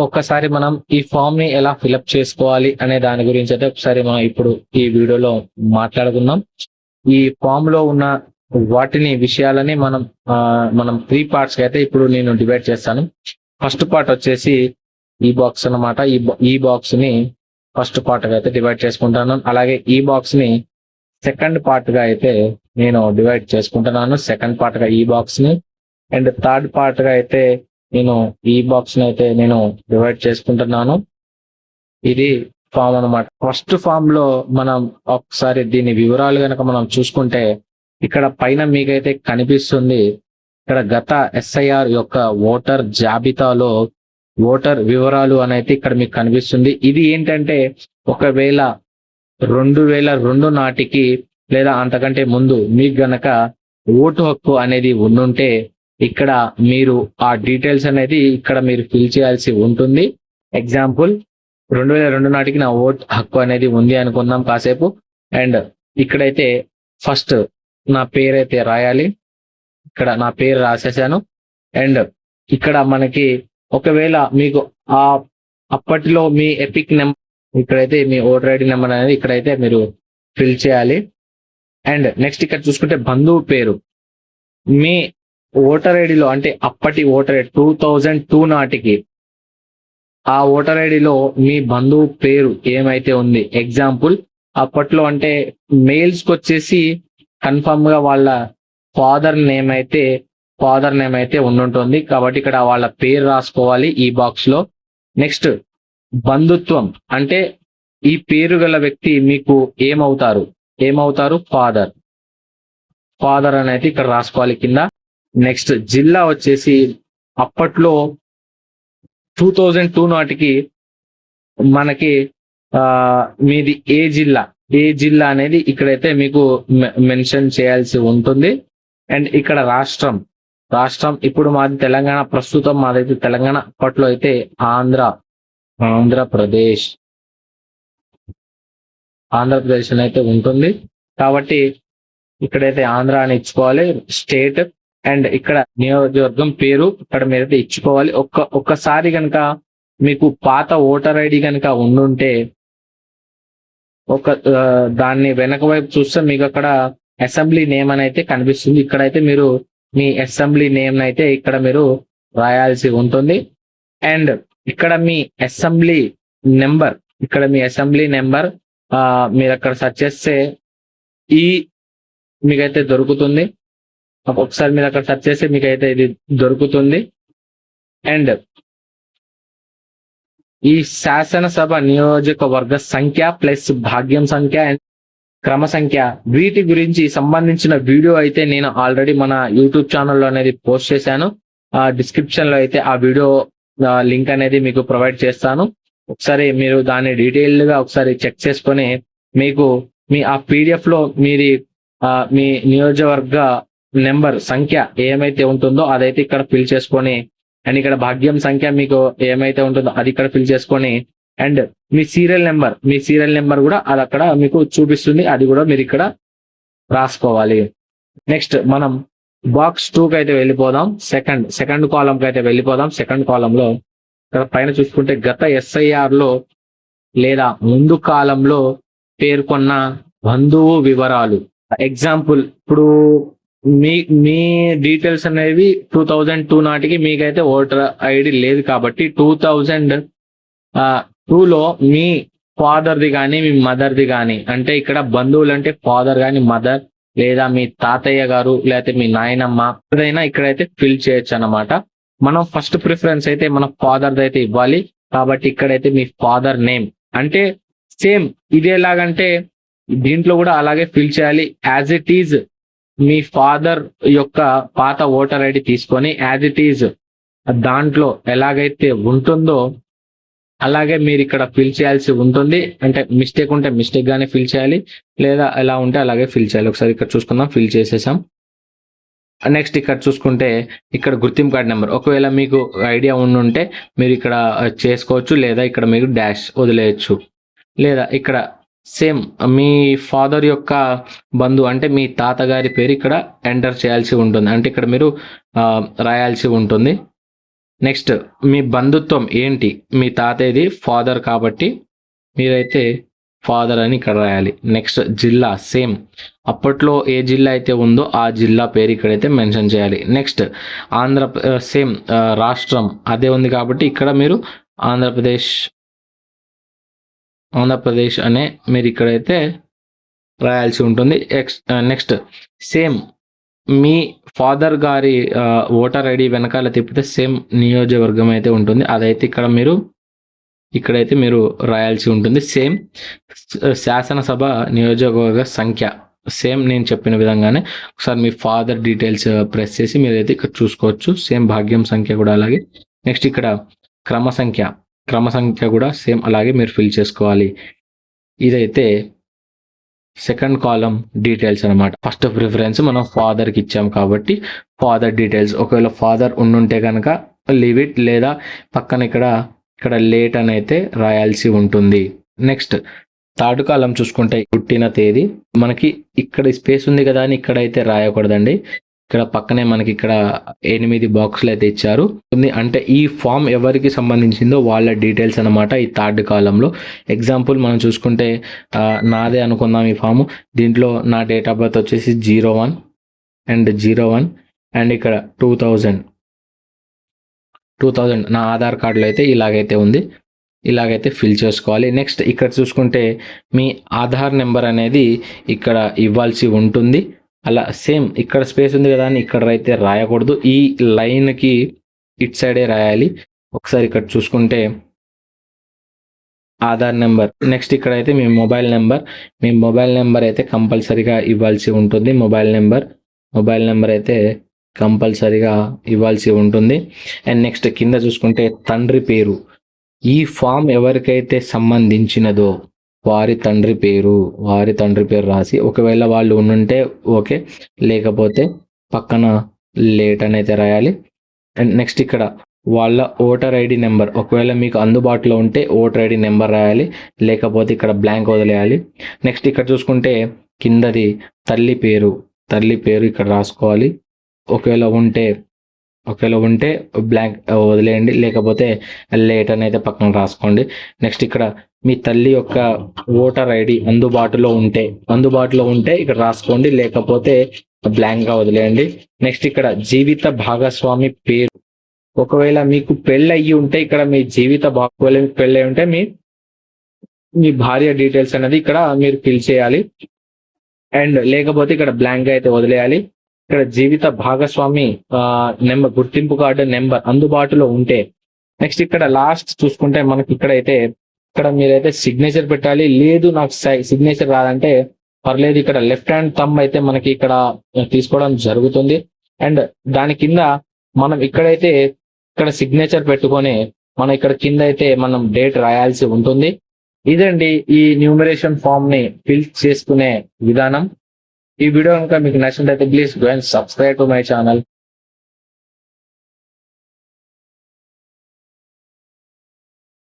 ఒక్కసారి మనం ఈ ఫామ్ ని ఎలా ఫిలప్ చేసుకోవాలి అనే దాని గురించి అయితే ఒకసారి మనం ఇప్పుడు ఈ వీడియోలో మాట్లాడుకుందాం. ఈ ఫామ్ లో ఉన్న వాటిని విషయాలని మనం 3 పార్ట్స్ కి అయితే ఇప్పుడు నేను డివైడ్ చేస్తాను. ఫస్ట్ పార్ట్ వచ్చేసి ఈ బాక్స్ అన్నమాట. ఈ బాక్స్ ని ఫస్ట్ పార్ట్ గా అయితే డివైడ్ చేసుకుంటాను. అలాగే ఈ బాక్స్ ని సెకండ్ పార్ట్ గా అయితే నేను డివైడ్ చేసుకుంటున్నాను. సెకండ్ పార్ట్ గా ఈ బాక్స్ ని, అండ్ థర్డ్ పార్ట్ గా అయితే నేను ఈ బాక్స్ ని అయితే నేను డివైడ్ చేసుకుంటున్నాను. ఇది ఫామ్ అన్నమాట. ఫస్ట్ ఫామ్ లో మనం ఒకసారి దీని వివరాలు కనుక మనం చూసుకుంటే ఇక్కడ పైన మీకైతే కనిపిస్తుంది. ఇక్కడ గత ఎస్ఐఆర్ యొక్క ఓటర్ జాబితాలో ఓటర్ వివరాలు అనేది ఇక్కడ మీకు కనిపిస్తుంది. ఇది ఏంటంటే ఒకవేళ 2002 నాటికి లేదా అంతకంటే ముందు మీకు గనక ఓటు హక్కు అనేది ఉండుంటే ఇక్కడ మీరు ఆ డీటెయిల్స్ అనేది ఇక్కడ మీరు ఫిల్ చేయాల్సి ఉంటుంది. ఎగ్జాంపుల్ 2002 నాటికి నా ఓటు హక్కు అనేది ఉంది అనుకుందాం కాసేపు. అండ్ ఇక్కడైతే ఫస్ట్ నా పేరు అయితే రాయాలి. ఇక్కడ నా పేరు రాసేసాను. అండ్ ఇక్కడ మనకి ఒకవేళ మీకు అప్పటిలో మీ ఎపిక్ నెంబర్, ఇక్కడైతే మీ ఓటర్ ఐడి నెంబర్ అనేది ఇక్కడైతే మీరు ఫిల్ చేయాలి. అండ్ నెక్స్ట్ ఇక్కడ చూసుకుంటే బంధువు పేరు, మీ ఓటర్ ఐడిలో అంటే అప్పటి ఓటర్ ఐడి 2002 నాటికి ఆ ఓటర్ ఐడిలో మీ బంధువు పేరు ఏమైతే ఉంది. ఎగ్జాంపుల్ అప్పట్లో అంటే మెయిల్స్ కి వచ్చేసి కన్ఫర్మ్ గా వాళ్ళ ఫాదర్ నేమ్ అయితే ఉండుంటుంది. కాబట్టి ఇక్కడ వాళ్ళ పేరు రాసుకోవాలి ఈ బాక్స్ లో. నెక్స్ట్ బంధుత్వం అంటే ఈ పేరు గల వ్యక్తి మీకు ఏమవుతారు ఫాదర్ అనేది ఇక్కడ రాసుకోవాలి కింద. నెక్స్ట్ జిల్లా వచ్చేసి అప్పట్లో 2002 నాటికి మనకి మీది ఏ జిల్లా అనేది ఇక్కడైతే మీకు మెన్షన్ చేయాల్సి ఉంటుంది. అండ్ ఇక్కడ రాష్ట్రం ఇప్పుడు మాది తెలంగాణ, ప్రస్తుతం మాదైతే తెలంగాణ. అప్పట్లో అయితే ఆంధ్రప్రదేశ్ అయితే ఉంటుంది. కాబట్టి ఇక్కడైతే ఆంధ్ర అని ఇచ్చుకోవాలి. స్టేట్ అండ్ ఇక్కడ నియోజకవర్గం పేరు ఇక్కడ మీరైతే ఇచ్చుకోవాలి. ఒక్కసారి కనుక మీకు పాత ఓటర్ ఐడి కనుక ఉండుంటే దాన్ని వెనక వైపు చూస్తే మీకు అక్కడ అసెంబ్లీ నేమ్ అని అయితే కనిపిస్తుంది. ఇక్కడైతే మీరు మీ అసెంబ్లీ నేమ్ అయితే ఇక్కడ మీరు రాయాల్సి ఉంటుంది. అండ్ ఇక్కడ మీ అసెంబ్లీ నెంబర్ మీరు అక్కడ సెర్చ్ చేస్తే మీకైతే దొరుకుతుంది. ఒకసారి మీరు అక్కడ సెర్చ్ చేస్తే మీకైతే ఇది దొరుకుతుంది. అండ్ ఈ శాసనసభ నియోజకవర్గ సంఖ్య ప్లస్ భాగ్యం సంఖ్య అండ్ క్రమ సంఖ్య వీటి గురించి సంబంధించిన వీడియో అయితే నేను ఆల్రెడీ మన యూట్యూబ్ ఛానల్లో అనేది పోస్ట్ చేశాను. డిస్క్రిప్షన్ లో అయితే ఆ వీడియో లింక్ అనేది మీకు ప్రొవైడ్ చేస్తాను. ఒకసారి మీరు దాన్ని డీటెయిల్డ్ గా ఒకసారి చెక్ చేసుకొని మీకు ఆ పీడిఎఫ్ లో మీ నియోజకవర్గ నెంబర్ సంఖ్య ఏమైతే ఉంటుందో అదైతే ఇక్కడ ఫిల్ చేసుకొని, అండ్ ఇక్కడ భాగ్యం సంఖ్య మీకు ఏమైతే ఉంటుందో అది ఇక్కడ ఫిల్ చేసుకొని, అండ్ మీ సీరియల్ నెంబర్ కూడా అది అక్కడ మీకు చూపిస్తుంది. అది కూడా మీరు ఇక్కడ రాసుకోవాలి. నెక్స్ట్ మనం బాక్స్ 2 కి అయితే వెళ్ళిపోదాం. సెకండ్ కాలం కి అయితే వెళ్ళిపోదాం. సెకండ్ కాలంలో ఇక్కడ పైన చూసుకుంటే గత ఎస్ఐఆర్ లో లేదా ముందు కాలంలో పేర్కొన్న బంధువు వివరాలు. ఎగ్జాంపుల్ ఇప్పుడు మీ డీటెయిల్స్ అనేవి 2002 నాటికి మీకైతే ఓటర్ ఐడి లేదు కాబట్టి 2002 లో మీ ఫాదర్ది కానీ మీ మదర్ది కానీ, అంటే ఇక్కడ బంధువులు అంటే ఫాదర్ కానీ మదర్ లేదా మీ తాతయ్య గారు లేకపోతే మీ నాయనమ్మ ఏదైనా ఇక్కడైతే ఫిల్ చేయొచ్చు అన్నమాట. మనం ఫస్ట్ ప్రిఫరెన్స్ అయితే మన ఫాదర్ది అయితే ఇవ్వాలి. కాబట్టి ఇక్కడైతే మీ ఫాదర్ నేమ్ అంటే సేమ్ ఇదేలాగంటే దీంట్లో కూడా అలాగే ఫిల్ చేయాలి. As it is me father యొక్క పాత ఓటర్ ఐడి తీసుకొని యాజ్ ఇట్ ఈజ్ దాంట్లో ఎలాగైతే ఉంటుందో అలాగే మీరు ఇక్కడ ఫిల్ చేయాల్సి ఉంటుంది. అంటే మిస్టేక్ ఉంటే మిస్టేక్ గానే ఫిల్ చేయాలి, లేదా ఎలా ఉంటే అలాగే ఫిల్ చేయాలి. ఒకసారి ఇక్కడ చూసుకుందాం. ఫిల్ చేసేసాం. నెక్స్ట్ ఇక్కడ చూసుకుంటే ఇక్కడ గుర్తింపు కార్డు నెంబర్ ఒకవేళ మీకు ఐడియా ఉండుంటే మీరు ఇక్కడ చేసుకోవచ్చు, లేదా ఇక్కడ మీరు డాష్ వదిలేయచ్చు, లేదా ఇక్కడ సేమ్ మీ ఫాదర్ యొక్క బంధువు అంటే మీ తాతగారి పేరు ఇక్కడ ఎంటర్ చేయాల్సి ఉంటుంది. అంటే ఇక్కడ మీరు రాయాల్సి ఉంటుంది. నెక్స్ట్ మీ బంధుత్వం ఏంటి, మీ తాతయ్యది ఫాదర్ కాబట్టి మీరైతే ఫాదర్ అని ఇక్కడ రాయాలి. నెక్స్ట్ జిల్లా సేమ్, అప్పట్లో ఏ జిల్లా అయితే ఉందో ఆ జిల్లా పేరు ఇక్కడైతే మెన్షన్ చేయాలి. నెక్స్ట్ సేమ్ రాష్ట్రం అదే ఉంది కాబట్టి ఇక్కడ మీరు ఆంధ్రప్రదేశ్ అనే మీరు ఇక్కడైతే రాయాల్సి ఉంటుంది. నెక్స్ట్ సేమ్ మీ ఫాదర్ గారి ఓటర్ ఐడి వెనకాల తిప్పితే సేమ్ నియోజకవర్గం అయితే ఉంటుంది, అదైతే ఇక్కడైతే మీరు రాయాల్సి ఉంటుంది. సేమ్ శాసనసభ నియోజకవర్గ సంఖ్య సేమ్ నేను చెప్పిన విధంగానే ఒకసారి మీ ఫాదర్ డీటెయిల్స్ ప్రెస్ చేసి మీరైతే ఇక్కడ చూసుకోవచ్చు. సేమ్ భాగ్యం సంఖ్య కూడా అలాగే. నెక్స్ట్ ఇక్కడ క్రమ సంఖ్య కూడా సేమ్ అలాగే మీరు ఫిల్ చేసుకోవాలి. ఇదైతే సెకండ్ కాలం డీటెయిల్స్ అనమాట. ఫస్ట్ ప్రిఫరెన్స్ మనం ఫాదర్కి ఇచ్చాం కాబట్టి ఫాదర్ డీటెయిల్స్, ఒకవేళ ఫాదర్ ఉండుంటే కనుక లీవ్ ఇట్, లేదా పక్కన ఇక్కడ లేట్ అని అయితే రాయాల్సి ఉంటుంది. నెక్స్ట్ థర్డ్ కాలం చూసుకుంటే పుట్టిన తేదీ, మనకి ఇక్కడ స్పేస్ ఉంది కదా అని ఇక్కడైతే రాయకూడదండి. ఇక్కడ పక్కనే మనకి ఇక్కడ 8 బాక్సులు అయితే ఇచ్చారు, అంటే ఈ ఫామ్ ఎవరికి సంబంధించిందో వాళ్ళ డీటెయిల్స్ అనమాట ఈ థర్డ్ కాలంలో. ఎగ్జాంపుల్ మనం చూసుకుంటే నాదే అనుకుందాం ఈ ఫామ్. దీంట్లో నా డేట్ ఆఫ్ బర్త్ వచ్చేసి 01 అండ్ ఇక్కడ 2000 నా ఆధార్ కార్డులో అయితే ఇలాగైతే ఉంది, ఇలాగైతే ఫిల్ చేసుకోవాలి. నెక్స్ట్ ఇక్కడ చూసుకుంటే మీ ఆధార్ నెంబర్ అనేది ఇక్కడ ఇవ్వాల్సి ఉంటుంది. అలా సేమ్ ఇక్కడ స్పేస్ ఉంది కదా అని ఇక్కడ అయితే రాయకూడదు, ఈ లైన్కి ఇట్ సైడే రాయాలి. ఒకసారి ఇక్కడ చూసుకుంటే ఆధార్ నెంబర్, నెక్స్ట్ ఇక్కడైతే మీ మొబైల్ నెంబర్ అయితే కంపల్సరీగా ఇవ్వాల్సి ఉంటుంది. మొబైల్ నెంబర్ అయితే కంపల్సరీగా ఇవ్వాల్సి ఉంటుంది. అండ్ నెక్స్ట్ కింద చూసుకుంటే తండ్రి పేరు, ఈ ఫామ్ ఎవరికైతే సంబంధించినదో వారి తండ్రి పేరు రాసి, ఒకవేళ వాళ్ళు ఉండుంటే ఓకే, లేకపోతే పక్కన లేట్ అని అయితే రాయాలి. అండ్ నెక్స్ట్ ఇక్కడ వాళ్ళ ఓటర్ ఐడి నెంబర్, ఒకవేళ మీకు అందుబాటులో ఉంటే ఓటర్ ఐడి నెంబర్ రాయాలి, లేకపోతే ఇక్కడ బ్లాంక్ వదిలేయాలి. నెక్స్ట్ ఇక్కడ చూసుకుంటే కిందది తల్లి పేరు ఇక్కడ రాసుకోవాలి. ఒకవేళ ఉంటే బ్లాంక్ వదిలేయండి, లేకపోతే లేట్ అని అయితే పక్కన రాసుకోండి. నెక్స్ట్ ఇక్కడ మీ తల్లి యొక్క ఓటర్ ఐడి అందుబాటులో ఉంటే ఇక్కడ రాసుకోండి, లేకపోతే బ్లాంక్గా వదిలేయండి. నెక్స్ట్ ఇక్కడ జీవిత భాగస్వామి పేరు, ఒకవేళ మీకు పెళ్ళయి ఉంటే ఇక్కడ మీ పెళ్ళయి ఉంటే మీ భార్య డీటెయిల్స్ అనేది ఇక్కడ మీరు ఫిల్ చేయాలి. అండ్ లేకపోతే ఇక్కడ బ్లాంక్ అయితే వదిలేయాలి. ఇక్కడ జీవిత భాగస్వామి నెంబర్, గుర్తింపు కార్డు నెంబర్ అందుబాటులో ఉంటే, నెక్స్ట్ ఇక్కడ లాస్ట్ చూసుకుంటే మనకి ఇక్కడ మీరైతే సిగ్నేచర్ పెట్టాలి. లేదు నాకు సిగ్నేచర్ రాదంటే పర్లేదు, ఇక్కడ లెఫ్ట్ హ్యాండ్ థంబ్ అయితే మనకి ఇక్కడ తీసుకోవడం జరుగుతుంది. అండ్ దాని కింద మనం ఇక్కడ సిగ్నేచర్ పెట్టుకొని మనం ఇక్కడ కింద అయితే మనం డేట్ రాయాల్సి ఉంటుంది. ఇదండి ఈ న్యూమరేషన్ ఫామ్ ని ఫిల్ చేసుకునే విధానం. ఈ వీడియో కనుక మీకు నచ్చినట్లయితే please go and subscribe to my channel.